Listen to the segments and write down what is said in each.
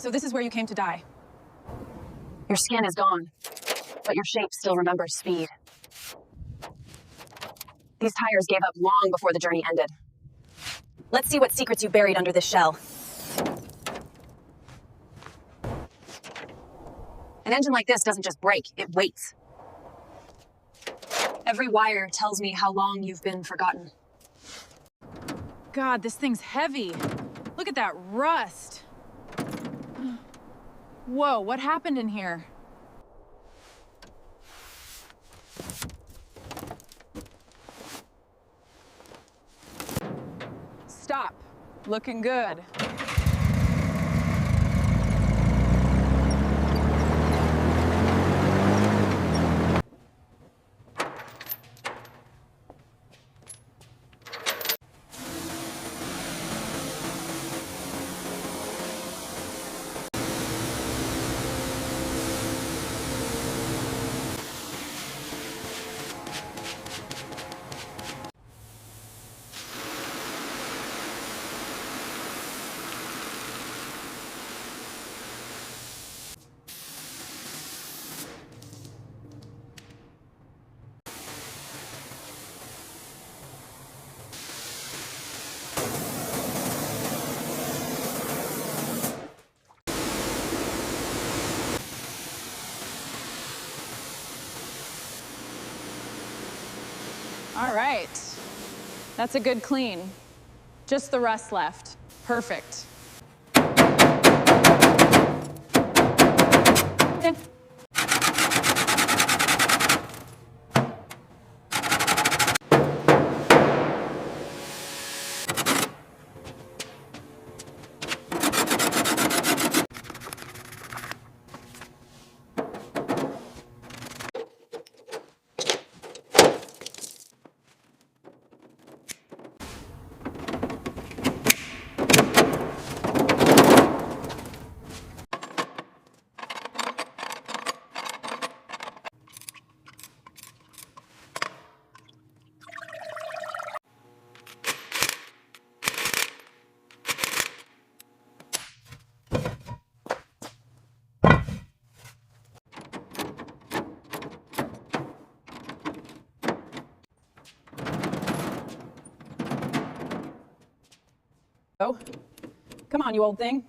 So this is where you came to die. Your skin is gone, but your shape still remembers speed. These tires gave up long before the journey ended. Let's see what secrets you buried under this shell. An engine like this doesn't just break, it waits. Every wire tells me how long you've been forgotten. God, this thing's heavy. Look at that rust. Whoa, what happened in here? Stop. Looking good. All right. That's a good clean. Just the rust left. Perfect. Oh, come on, you old thing.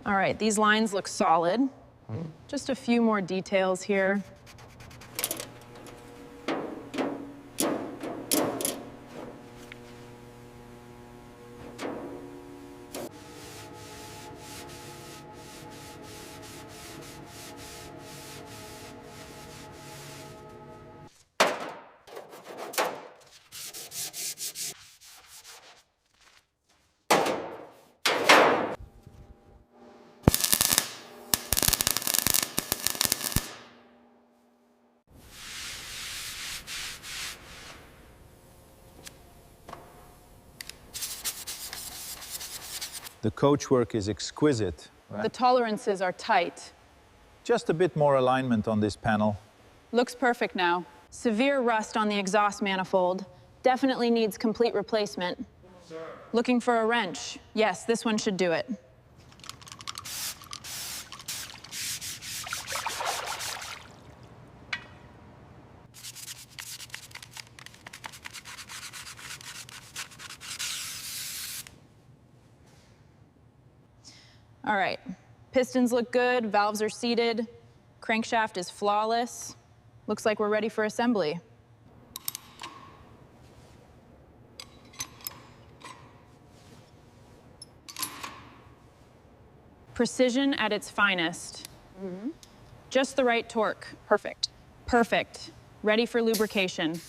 All right, these lines look solid. Just a few more details here. The coachwork is exquisite. The tolerances are tight. Just a bit more alignment on this panel. Looks perfect now. Severe rust on the exhaust manifold. Definitely needs complete replacement. Looking for a wrench. Yes, this one should do it. All right, pistons look good, valves are seated, crankshaft is flawless. Looks like we're ready for assembly. Precision at its finest. Just the right torque. Perfect. Perfect. Ready for lubrication.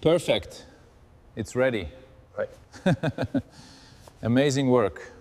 Perfect. It's ready. Right. Amazing work.